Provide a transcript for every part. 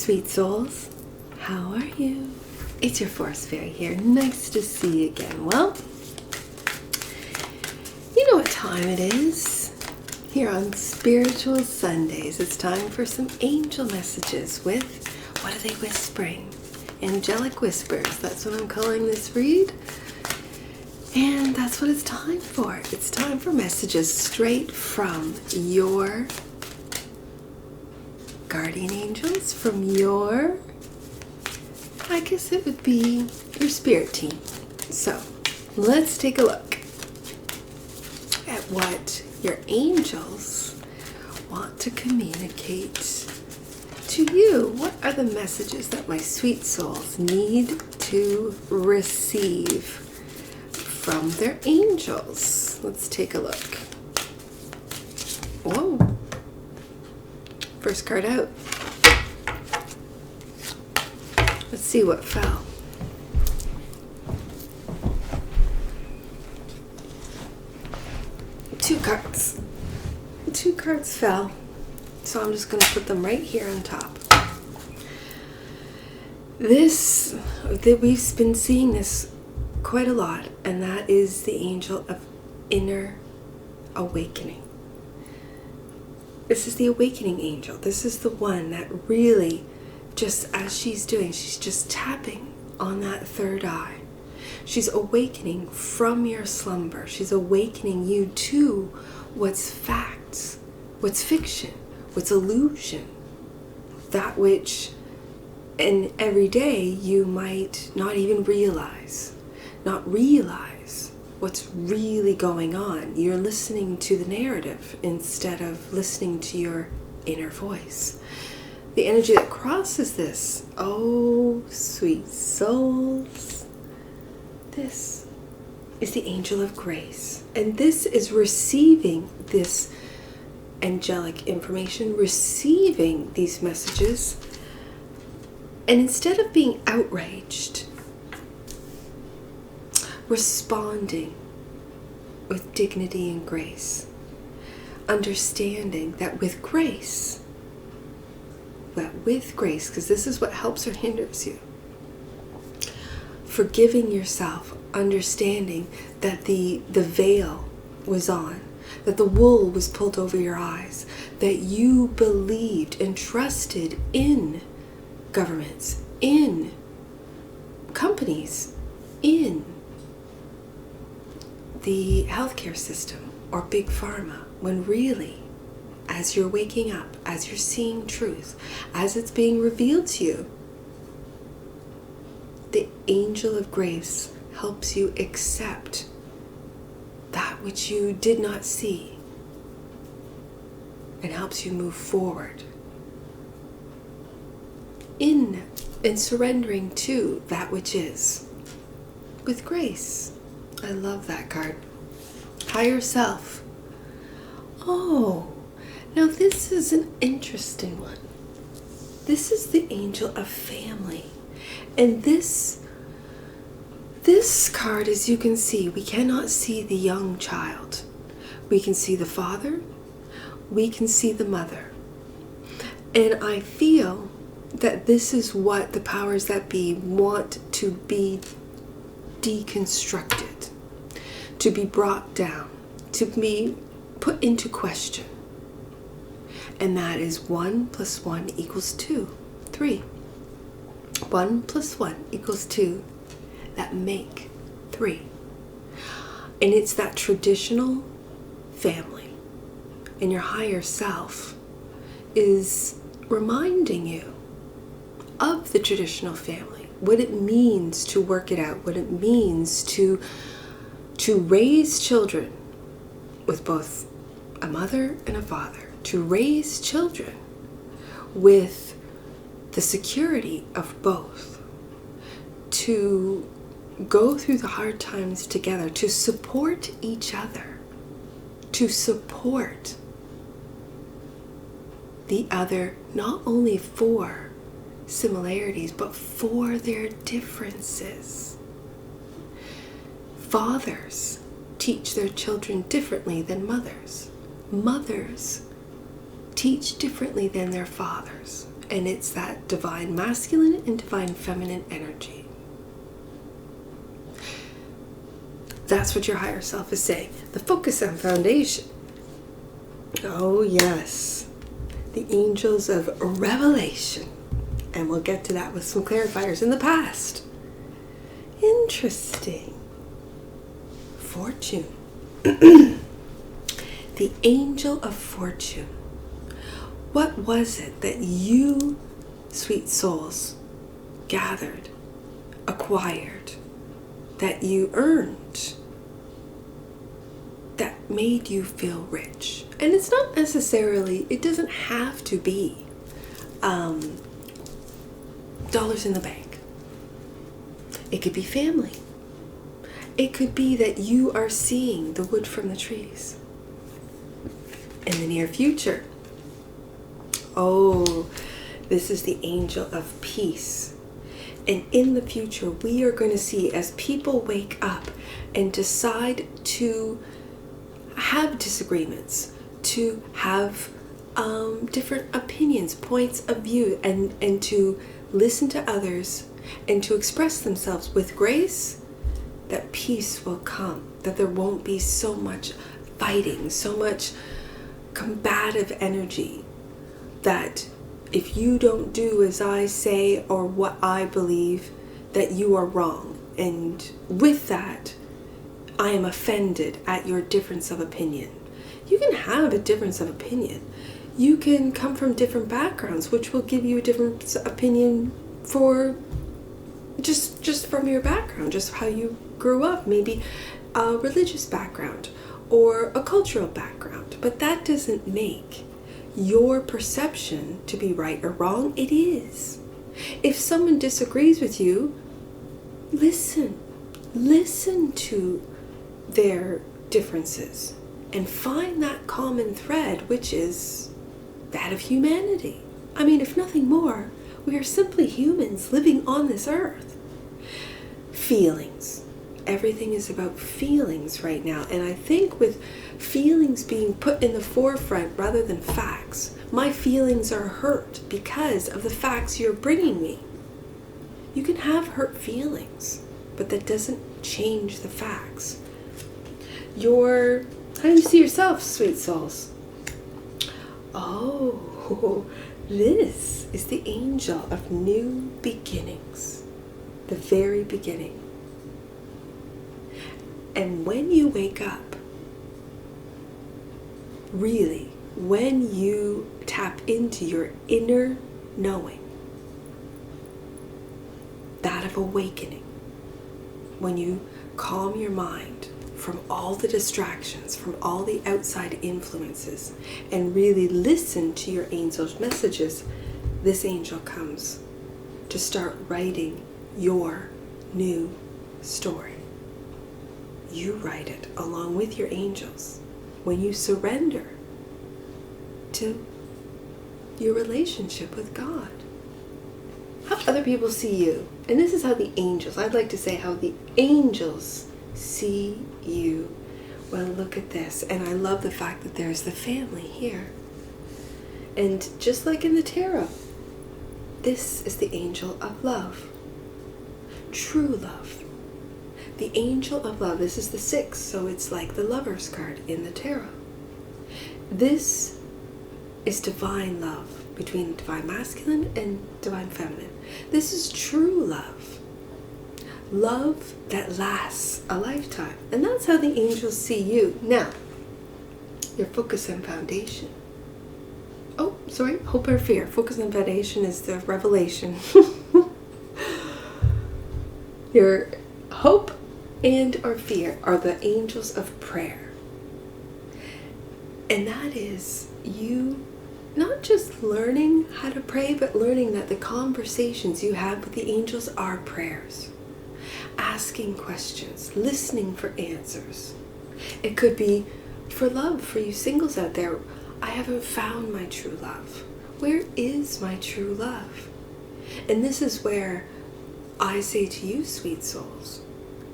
sweet souls. How are you? It's your Force Fairy here. Nice to see you again. Well, you know what time it is. Here on Spiritual Sundays, it's time for some angel messages with, what are they whispering? Angelic Whispers. That's what I'm calling this read. And that's what it's time for. It's time for messages straight from your guardian angels, from your, I guess it would be your spirit team. So let's take a look at what your angels want to communicate to you. What are the messages that my sweet souls need to receive from their angels? Let's take a look. Whoa. First card out. Let's see what fell. Two cards. Two cards fell. So I'm just going to put them right here on top. We've been seeing this quite a lot, and that is the angel of inner awakening. This is the awakening angel. This is the one that really, just as she's doing, she's just tapping on that third eye. She's awakening from your slumber. She's awakening you to what's facts, what's fiction, what's illusion, that which in every day you might not even realize what's really going on. You're listening to the narrative instead of listening to your inner voice. The energy that crosses this, oh sweet souls, this is the angel of grace. And this is receiving this angelic information, receiving these messages, and instead of being outraged, responding with dignity and grace, understanding that with grace, because this is what helps or hinders you, forgiving yourself, understanding that the veil was on, that the wool was pulled over your eyes, that you believed and trusted in governments, in companies, in the healthcare system or big pharma, when really, as you're waking up, as you're seeing truth, as it's being revealed to you, the angel of grace helps you accept that which you did not see and helps you move forward in and surrendering to that which is with grace. I love that card. Higher self. Oh, now this is an interesting one. This is the angel of family. And this card, as you can see, we cannot see the young child. We can see the father. We can see the mother. And I feel that this is what the powers that be want to be deconstructed, to be brought down, to be put into question. And that is 1 + 1 = 2. 3. 1 + 1 = 2. That make 3. And it's that traditional family. And your higher self is reminding you of the traditional family, what it means to work it out, what it means to raise children with both a mother and a father, to raise children with the security of both, to go through the hard times together, to support each other, to support the other, not only for similarities, but for their differences. Fathers teach their children differently than mothers. Mothers teach differently than their fathers. And it's that divine masculine and divine feminine energy. That's what your higher self is saying. The focus and foundation. Oh yes. The angels of revelation. And we'll get to that with some clarifiers in the past. Interesting. Fortune. The angel of fortune. What was it that you, sweet souls, gathered, acquired, that you earned, that made you feel rich? And it's not necessarily, it doesn't have to be dollars in the bank. It could be family. It could be that you are seeing the wood from the trees in the near future. Oh, this is the angel of peace. And in the future, we are going to see, as people wake up and decide to have disagreements, to have different opinions, points of view, and to listen to others and to express themselves with grace, that peace will come, that there won't be so much fighting, so much combative energy, that if you don't do as I say or what I believe, that you are wrong. And with that, I am offended at your difference of opinion. You can have a difference of opinion. You can come from different backgrounds, which will give you a different opinion for just from your background, just how you grew up, maybe a religious background or a cultural background. But that doesn't make your perception to be right or wrong. It is. If someone disagrees with you, listen to their differences and find that common thread, which is that of humanity. I mean, if nothing more, we are simply humans living on this earth. Feelings. Everything is about feelings right now. And I think with feelings being put in the forefront rather than facts, my feelings are hurt because of the facts you're bringing me. You can have hurt feelings, but that doesn't change the facts. How do you see yourself, sweet souls? Oh, this is the angel of new beginnings. The very beginning. And when you wake up, really, when you tap into your inner knowing, that of awakening, when you calm your mind from all the distractions, from all the outside influences, and really listen to your angel's messages, this angel comes to start writing your new story. You write it along with your angels when you surrender to your relationship with God. How other people see you. And this is how the angels, I'd like to say how the angels see you. Well, look at this. And I love the fact that there's the family here. And just like in the tarot, this is the angel of love. True love. The angel of love. This is the 6, so it's like the Lover's card in the tarot. This is divine love between divine masculine and divine feminine. This is true love. Love that lasts a lifetime. And that's how the angels see you. Now, your focus and foundation. Oh, sorry, hope or fear. Focus and foundation is the revelation. Your hope and or fear are the angels of prayer. And that is you not just learning how to pray, but learning that the conversations you have with the angels are prayers. Asking questions, listening for answers. It could be for love, for you singles out there. I haven't found my true love. Where is my true love? And this is where I say to you, sweet souls,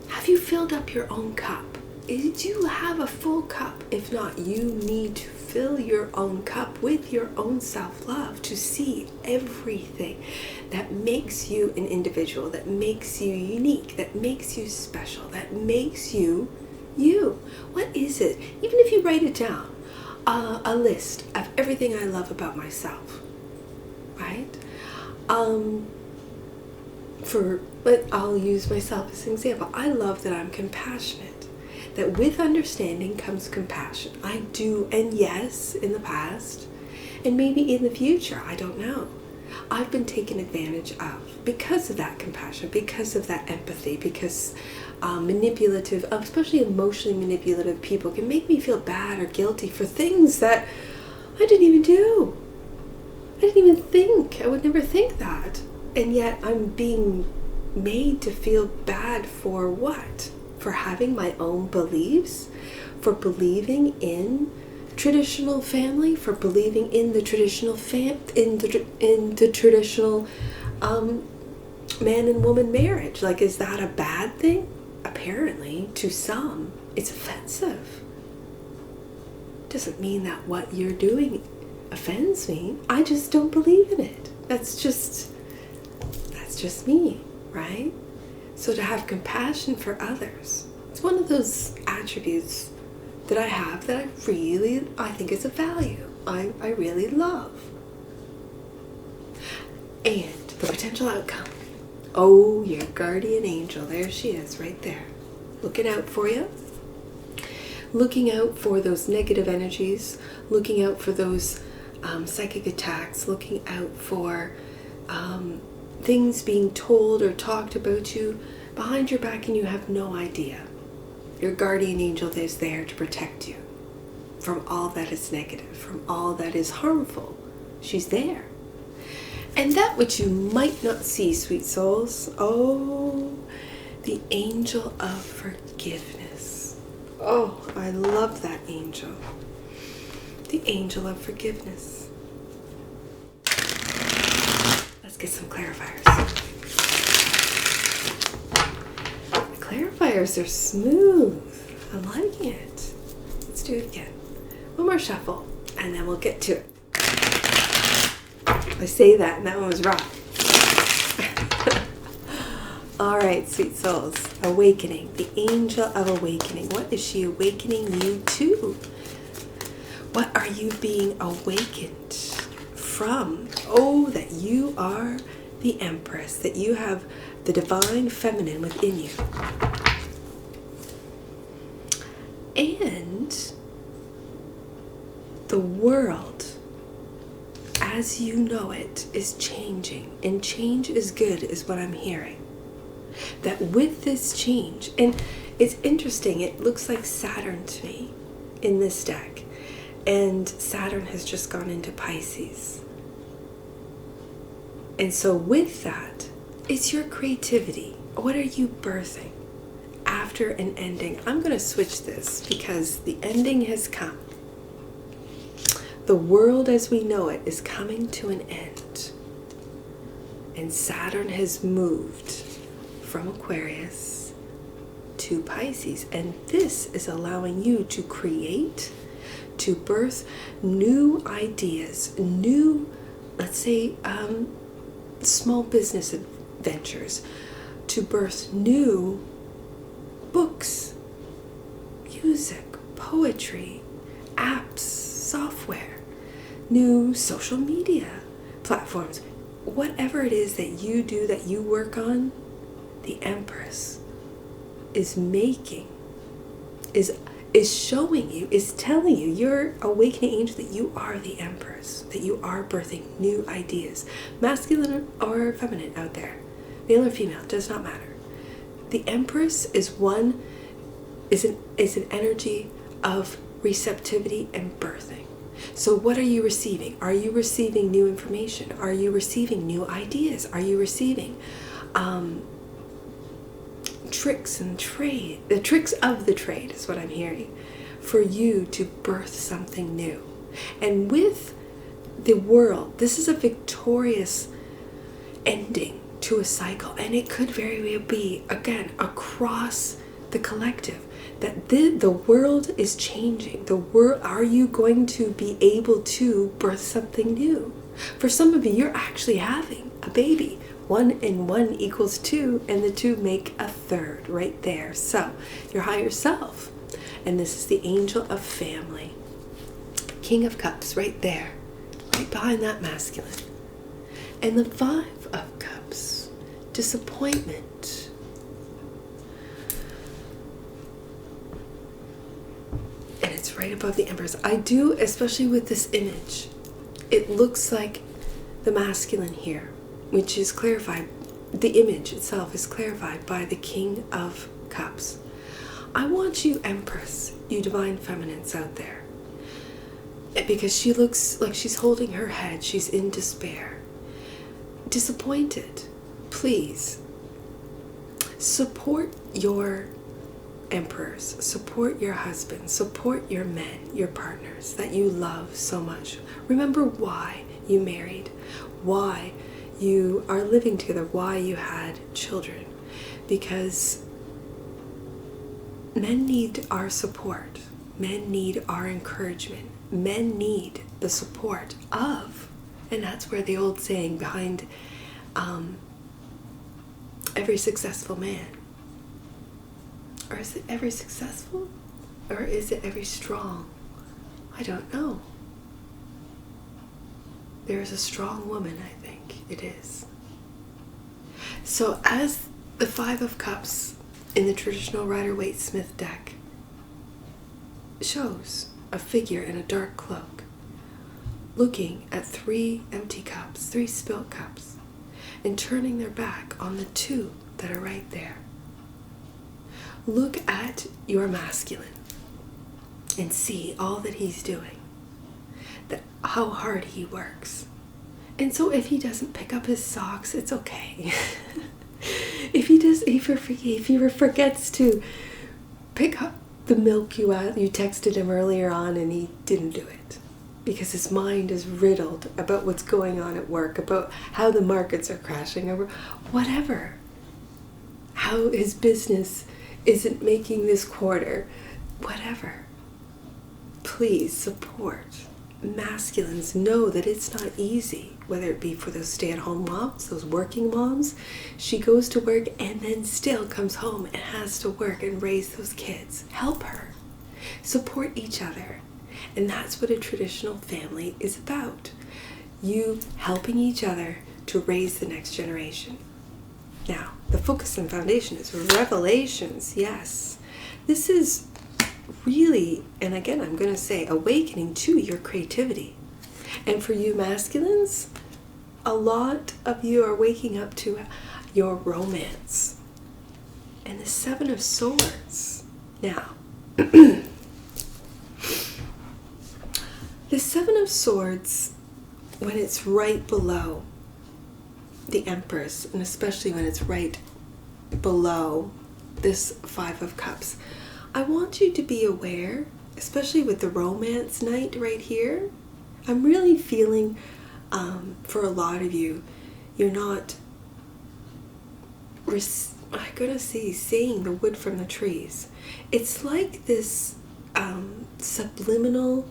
have you filled up your own cup? Do you have a full cup? If not, you need to fill your own cup with your own self-love, to see everything that makes you an individual, that makes you unique, that makes you special, that makes you you. What is it? Even if you write it down, a list of everything I love about myself, right? But I'll use myself as an example. I love that I'm compassionate, that with understanding comes compassion. I do, and yes, in the past, and maybe in the future, I don't know, I've been taken advantage of because of that compassion, because of that empathy, because manipulative, especially emotionally manipulative people can make me feel bad or guilty for things that I didn't even do. I didn't even think. I would never think that. And yet I'm being made to feel bad for what? For having my own beliefs, for believing in traditional family, for believing in the traditional in the traditional man and woman marriage. Like, is that a bad thing? Apparently, to some, it's offensive. Doesn't mean that what you're doing offends me. I just don't believe in it. That's just me, right? So to have compassion for others, it's one of those attributes that I have that I think is a value. I really love. And the potential outcome. Oh, your guardian angel. There she is, right there. Looking out for you. Looking out for those negative energies. Looking out for those psychic attacks. Looking out for things being told or talked about you behind your back and you have no idea. Your guardian angel is there to protect you from all that is negative, from all that is harmful. She's there. And that which you might not see, sweet souls, oh, the angel of forgiveness. Oh, I love that angel. The angel of forgiveness. Let's get some clarifiers. The clarifiers are smooth. I'm liking it. Let's do it again. One more shuffle, and then we'll get to it. I say that, and that one was wrong. All right, sweet souls. Awakening. The angel of awakening. What is she awakening you to? What are you being awakened from? Oh, that you are the Empress, that you have the divine feminine within you. And the world, as you know it, is changing. And change is good, is what I'm hearing. That with this change, and it's interesting, it looks like Saturn to me in this deck. And Saturn has just gone into Pisces. And so with that, it's your creativity. What are you birthing after an ending? I'm going to switch this because the ending has come. The world as we know it is coming to an end. And Saturn has moved from Aquarius to Pisces. And this is allowing you to create, to birth new ideas, new, let's say, small business ventures, to birth new books, music, poetry, apps, software, new social media platforms. Whatever it is that you do, that you work on, the Empress is making, is showing you, is telling you, your awakening angel, that you are the Empress, that you are birthing new ideas, masculine or feminine out there, male or female, does not matter. The Empress is an energy of receptivity and birthing. So what are you receiving? Are you receiving new information? Are you receiving new ideas? Are you receiving tricks and trade? The tricks of the trade is what I'm hearing, for you to birth something new. And with the world, this is a victorious ending to a cycle, and it could very well be, again, across the collective, that the world is changing. Are you going to be able to birth something new? For some of you, you're actually having a baby. 1 and 1 equals 2, and the 2 make a third right there. So, your higher self. And this is the angel of family. King of Cups right there. Right behind that masculine. And the 5 of Cups. Disappointment. And it's right above the Empress. I do, especially with this image, it looks like the masculine here, which is clarified. The image itself is clarified by the King of Cups. I want you, Empress, you divine feminines out there, because she looks like she's holding her head. She's in despair, disappointed. Please support your emperors, support your husbands, support your men, your partners that you love so much. Remember why you married, why you are living together, why you had children, because men need our support. Men need our encouragement. Men need the support of, and that's where the old saying behind every successful man, or is it every successful, or is it every strong? I don't know. There is a strong woman, I think it is. So as the 5 of Cups in the traditional Rider-Waite-Smith deck shows a figure in a dark cloak looking at 3 empty cups, 3 spilt cups, and turning their back on the 2 that are right there. Look at your masculine and see all that he's doing, how hard he works. And so if he doesn't pick up his socks, it's okay. If he forgets to pick up the milk you texted him earlier on and he didn't do it, because his mind is riddled about what's going on at work, about how the markets are crashing, or whatever, how his business isn't making this quarter, whatever. Please support. Masculines know that it's not easy, whether it be for those stay-at-home moms, those working moms. She goes to work and then still comes home and has to work and raise those kids. Help her. Support each other. And that's what a traditional family is about. You helping each other to raise the next generation. Now, the focus and foundation is revelations. Yes. This is really, and again, I'm going to say, awakening to your creativity. And for you masculines, a lot of you are waking up to your romance. And the 7 of Swords. Now, the 7 of Swords, when it's right below the Empress, and especially when it's right below this 5 of Cups, I want you to be aware, especially with the romance night right here. I'm really feeling, for a lot of you, you're not, I'm going to see, seeing the wood from the trees. It's like this subliminal,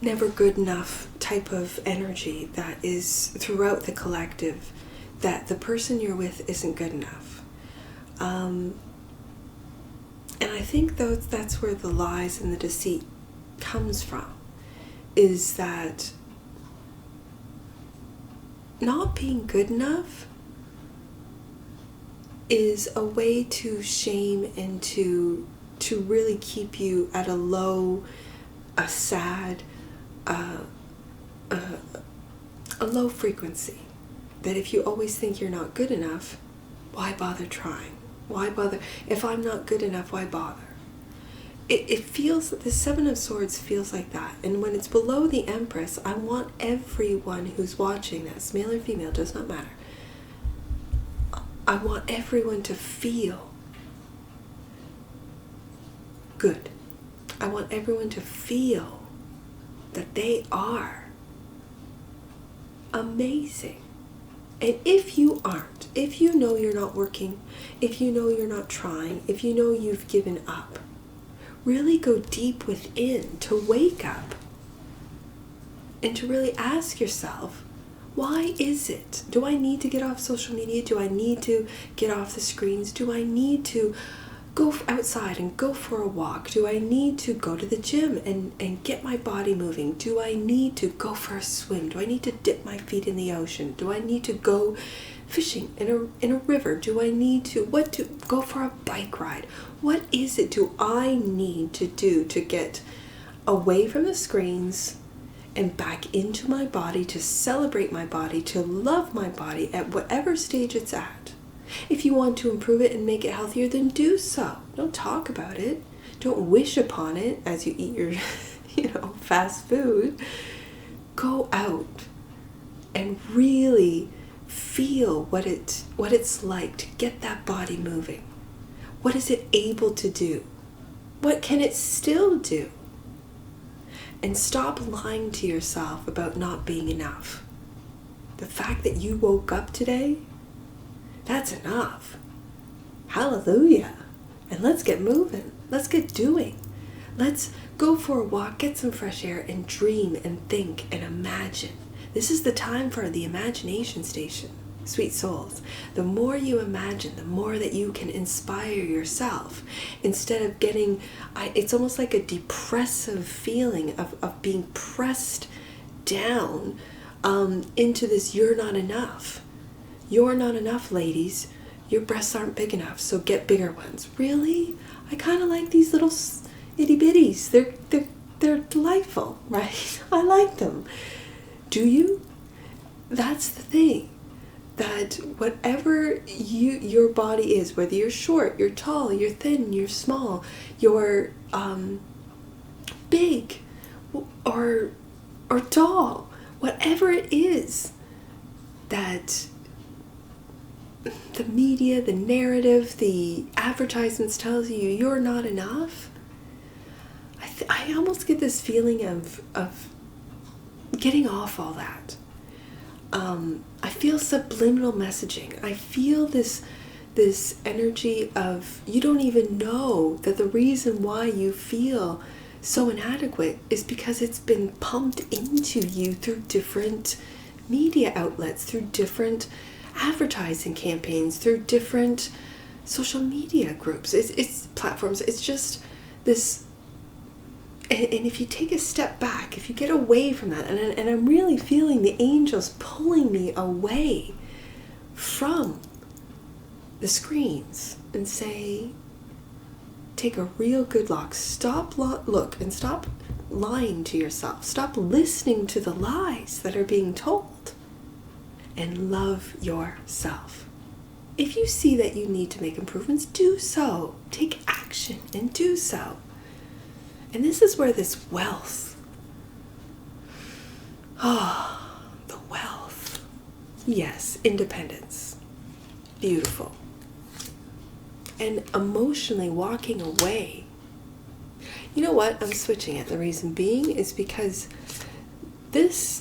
never good enough type of energy that is throughout the collective, that the person you're with isn't good enough. And I think that's where the lies and the deceit comes from, is that not being good enough is a way to shame and to really keep you at a low, a sad, a low frequency. That if you always think you're not good enough, why bother trying? Why bother? If I'm not good enough, why bother? It feels, the 7 of Swords feels like that. And when it's below the Empress, I want everyone who's watching this, male or female, does not matter. I want everyone to feel good. I want everyone to feel that they are amazing And if you aren't, if you know you're not working, if you know you're not trying, if you know you've given up, really go deep within to wake up and to really ask yourself, why is it? Do I need to get off social media? Do I need to get off the screens? Do I need to go outside and go for a walk? Do I need to go to the gym and get my body moving? Do I need to go for a swim? Do I need to dip my feet in the ocean? Do I need to go fishing in a river? Do I need to go for a bike ride? What is it do I need to do to get away from the screens and back into my body, to celebrate my body, to love my body at whatever stage it's at? If you want to improve it and make it healthier, then do so. Don't talk about it. Don't wish upon it as you eat your, fast food. Go out and really feel what it's like to get that body moving. What is it able to do? What can it still do? And stop lying to yourself about not being enough. The fact that you woke up today, that's enough. Hallelujah. And let's get moving. Let's get doing. Let's go for a walk, get some fresh air, and dream and think and imagine. This is the time for the imagination station, sweet souls. The more you imagine, the more that you can inspire yourself. Instead of getting, it's almost like a depressive feeling of being pressed down into this, you're not enough. You're not enough, ladies. Your breasts aren't big enough, so get bigger ones. Really? I kind of like these little itty bitties. They're delightful, right? I like them. Do you? That's the thing. That whatever your body is, whether you're short, you're tall, you're thin, you're small, you're big or tall, whatever it is that the media, the narrative, the advertisements tells you you're not enough, I almost get this feeling of getting off all that. I feel subliminal messaging. I feel this energy of, you don't even know that the reason why you feel so inadequate is because it's been pumped into you through different media outlets, through different advertising campaigns, through different social media groups. It's platforms. It's just this. And if you take a step back, if you get away from that, and I'm really feeling the angels pulling me away from the screens and say, take a real good look. Look and stop lying to yourself. Stop listening to the lies that are being told, and love yourself. If you see that you need to make improvements, do so. Take action and do so. And this is where this wealth, the wealth. Yes, independence. Beautiful. And emotionally walking away. You know what? I'm switching it. The reason being is because this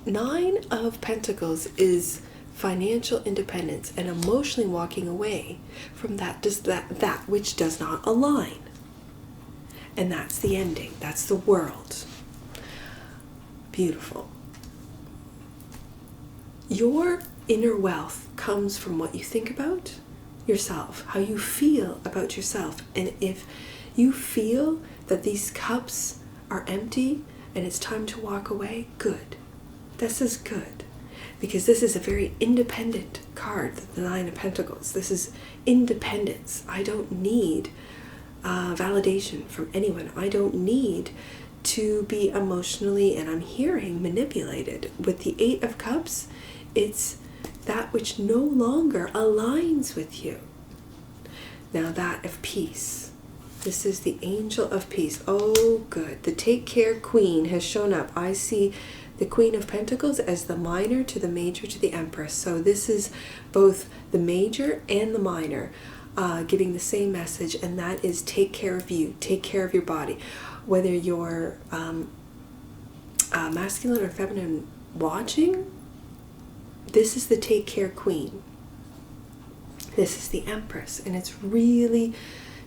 9 of Pentacles is financial independence and emotionally walking away from that which does not align. And that's the ending. That's the world. Beautiful. Your inner wealth comes from what you think about yourself, how you feel about yourself. And if you feel that these cups are empty and it's time to walk away, good. This is good. Because this is a very independent card, the 9 of Pentacles. This is independence. I don't need validation from anyone. I don't need to be emotionally, and I'm hearing, manipulated. With the 8 of Cups, it's that which no longer aligns with you. Now that of peace. This is the Angel of Peace. Oh, good. The Take Care Queen has shown up. I see the Queen of Pentacles as the minor to the major to the Empress. So this is both the major and the minor. Giving the same message, and that is take care of you, take care of your body. Whether you're masculine or feminine watching, This is the take care queen. This is the Empress, and it's really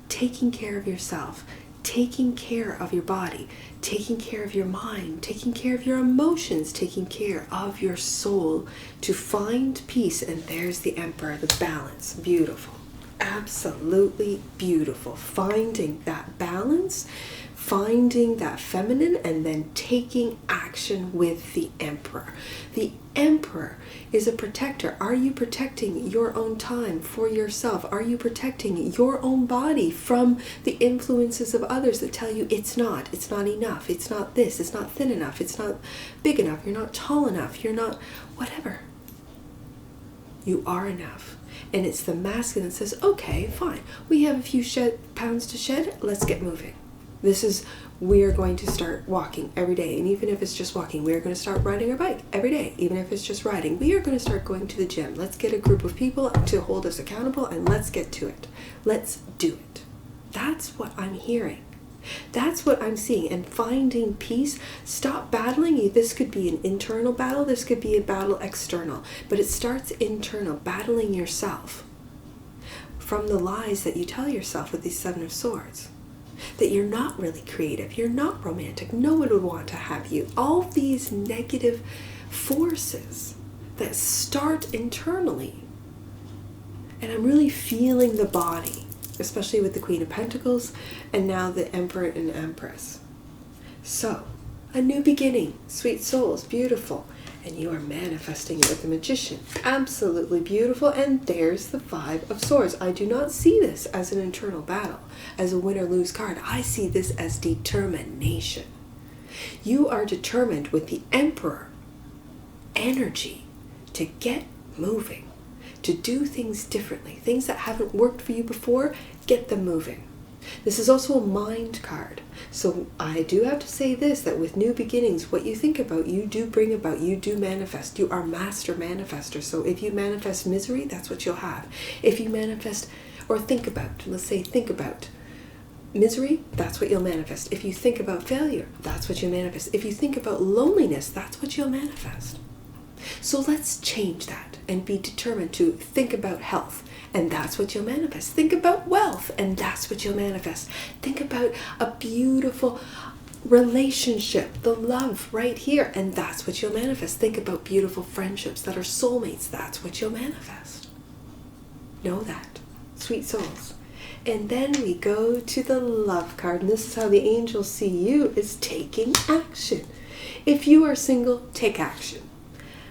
taking care of yourself, taking care of your body, taking care of your mind, taking care of your emotions, taking care of your soul to find peace. And there's the Emperor, the balance. Beautiful. Absolutely beautiful. Finding that balance, finding that feminine, and then taking action with the Emperor. The Emperor is a protector. Are you protecting your own time for yourself? Are you protecting your own body from the influences of others that tell you it's not enough, it's not this, it's not thin enough, it's not big enough, you're not tall enough, you're not whatever. You are enough. And it's the masculine that says, okay, fine, we have a few pounds to shed, let's get moving. We're going to start walking every day. And even if it's just walking, we're going to start riding our bike every day. Even if it's just riding, we are going to start going to the gym. Let's get a group of people to hold us accountable, and let's get to it. Let's do it. That's what I'm hearing. That's what I'm seeing. And finding peace. Stop battling. This could be an internal battle. This could be a battle external. But it starts internal, battling yourself from the lies that you tell yourself with these Seven of Swords. That you're not really creative, you're not romantic, no one would want to have you. All these negative forces that start internally. And I'm really feeling the body, especially with the Queen of Pentacles and now the Emperor and Empress. So, a new beginning, sweet souls, beautiful. And you are manifesting it with the Magician. Absolutely beautiful. And there's the Five of Swords. I do not see this as an internal battle, as a win or lose card. I see this as determination. You are determined with the Emperor energy to get moving, to do things differently. Things that haven't worked for you before, get them moving. This is also a mind card. So I do have to say this, that with new beginnings, what you think about, you do bring about, you do manifest. You are master manifester. So if you manifest misery, that's what you'll have. If you manifest or think about, let's say think about misery, that's what you'll manifest. If you think about failure, that's what you'll manifest. If you think about loneliness, that's what you'll manifest. So let's change that and be determined to think about health. And that's what you'll manifest. Think about wealth, and that's what you'll manifest. Think about a beautiful relationship, the love right here, and that's what you'll manifest. Think about beautiful friendships that are soulmates. That's what you'll manifest. Know that, sweet souls. And then we go to the love card, and this is how the angels see you, is taking action. If you are single, take action.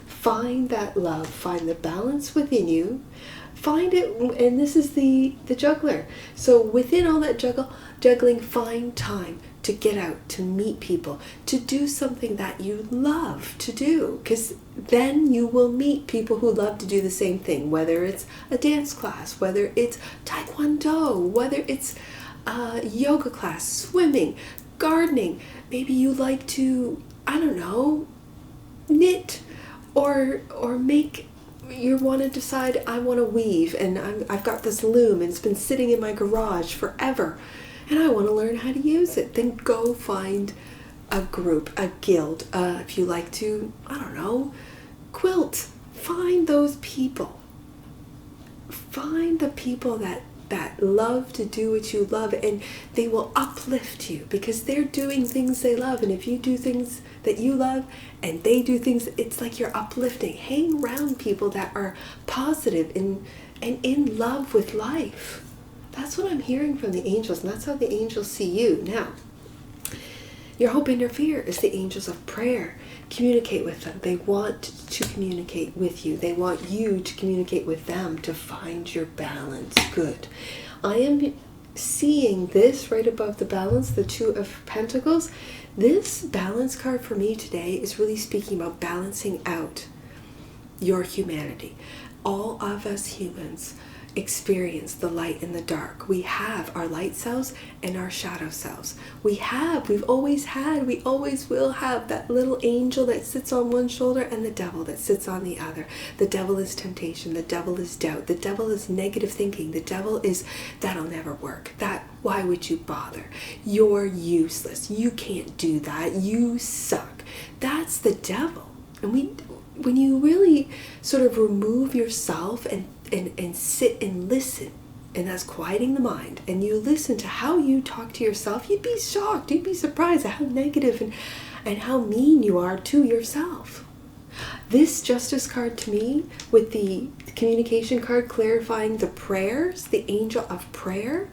Find that love, find the balance within you. Find it, and this is the juggler. So within all that juggling, find time to get out, to meet people, to do something that you love to do. Because then you will meet people who love to do the same thing, whether it's a dance class, whether it's taekwondo, whether it's a yoga class, swimming, gardening. Maybe you like to, I don't know, knit or make. You want to decide, I want to weave, and I've got this loom and it's been sitting in my garage forever and I want to learn how to use it. Then go find a group, a guild. If you like to, I don't know, quilt, find those people. Find the people that love to do what you love, and they will uplift you because they're doing things they love. And if you do things that you love and they do things, it's like you're uplifting. Hang around people that are positive and in love with life. That's what I'm hearing from the angels, and that's how the angels see you. Now, your hope and your fear is the angels of prayer. Communicate with them. They want to communicate with you. They want you to communicate with them to find your balance. Good. I am seeing this right above the balance, the Two of Pentacles. This balance card for me today is really speaking about balancing out your humanity. All of us humans experience the light and the dark. We have our light selves and our shadow selves. We've always had, we always will have that little angel that sits on one shoulder and the devil that sits on the other. The devil is temptation. The devil is doubt. The devil is negative thinking. The devil is, that'll never work. Why would you bother? You're useless. You can't do that. You suck. That's the devil. And when you really sort of remove yourself and sit and listen, and that's quieting the mind, and you listen to how you talk to yourself, you'd be shocked, you'd be surprised at how negative and how mean you are to yourself. This Justice card to me, with the communication card clarifying the prayers, the angel of prayer,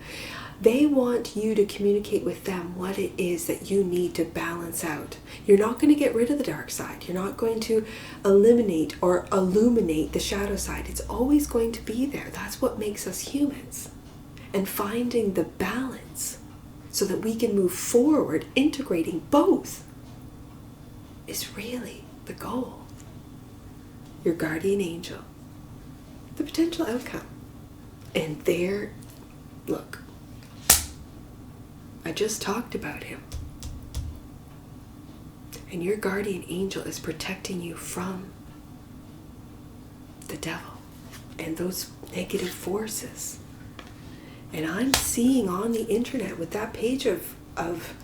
they want you to communicate with them what it is that you need to balance out. You're not going to get rid of the dark side. You're not going to eliminate or illuminate the shadow side. It's always going to be there. That's what makes us humans. And finding the balance so that we can move forward, integrating both, is really the goal. Your guardian angel, the potential outcome. And there, look, I just talked about him. And your guardian angel is protecting you from the devil and those negative forces. And I'm seeing on the internet with that page of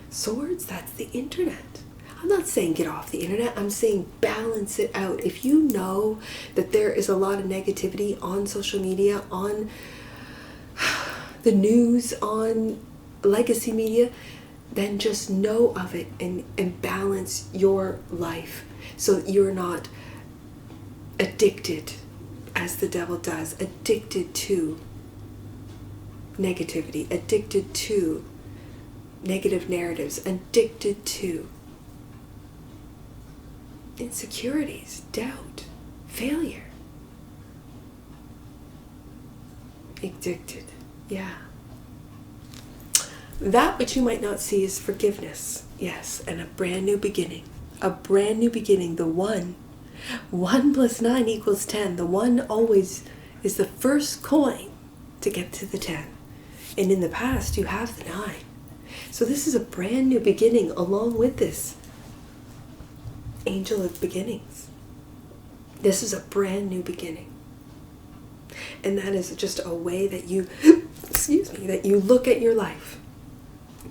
swords, that's the internet. I'm not saying get off the internet. I'm saying balance it out. If you know that there is a lot of negativity on social media, on the news, on legacy media, then just know of it and balance your life so that you're not addicted, as the devil does, addicted to negativity, addicted to negative narratives, addicted to insecurities, doubt, failure. Addicted, yeah. That which you might not see is forgiveness, yes, and a brand new beginning. A brand new beginning, the 1. 1 plus 9 equals 10. The 1 always is the first coin to get to the 10. And in the past, you have the 9. So this is a brand new beginning along with this angel of beginnings. This is a brand new beginning. And that is just a way that you, that you look at your life,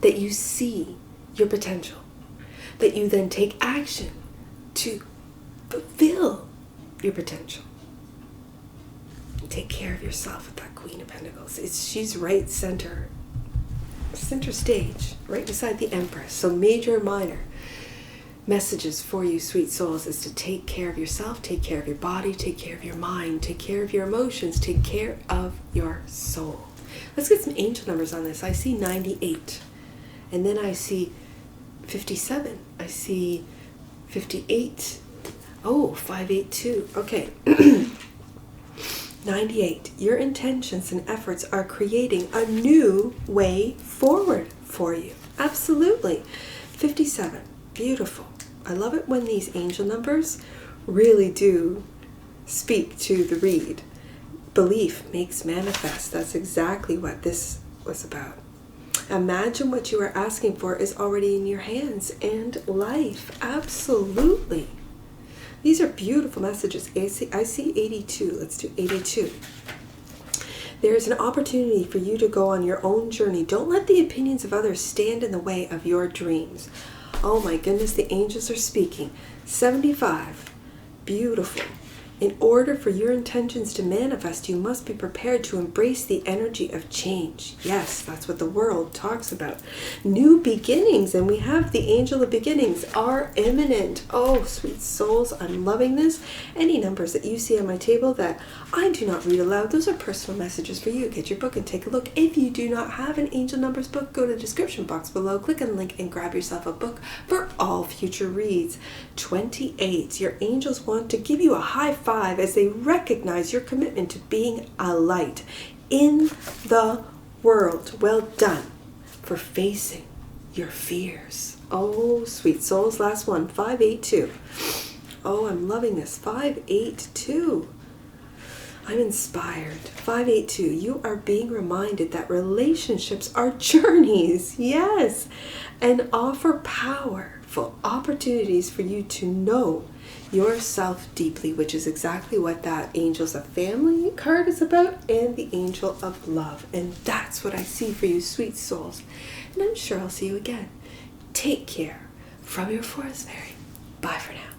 that you see your potential, that you then take action to fulfill your potential. Take care of yourself with that Queen of Pentacles. She's right center stage, right beside the Empress. So major and minor messages for you, sweet souls, is to take care of yourself, take care of your body, take care of your mind, take care of your emotions, take care of your soul. Let's get some angel numbers on this. I see 98, and then I see 57. I see 58. Oh, 582. Okay. 98. Your intentions and efforts are creating a new way forward for you. Absolutely. 57. Beautiful. I love it when these angel numbers really do speak to the read. Belief makes manifest. That's exactly what this was about. Imagine what you are asking for is already in your hands and life. Absolutely. These are beautiful messages. I see 82. Let's do 82. There is an opportunity for you to go on your own journey. Don't let the opinions of others stand in the way of your dreams. Oh my goodness, the angels are speaking. 75. Beautiful. In order for your intentions to manifest, you must be prepared to embrace the energy of change. Yes, that's what the world talks about. New beginnings, and we have the angel of beginnings are imminent. Oh, sweet souls, I'm loving this. Any numbers that you see on my table that I do not read aloud, those are personal messages for you. Get your book and take a look. If you do not have an angel numbers book, go to the description box below, click on the link, and grab yourself a book for all future reads. 28. Your angels want to give you a high five as they recognize your commitment to being a light in the world. Well done for facing your fears. Oh, sweet souls, last one, 582. Oh, I'm loving this. 582. I'm inspired. 582. You are being reminded that relationships are journeys. Yes. And offer powerful opportunities for you to know yourself deeply, which is exactly what that Angels of Family card is about, and the Angel of Love. And that's what I see for you, sweet souls. And I'm sure I'll see you again. Take care from your forest fairy. Bye for now.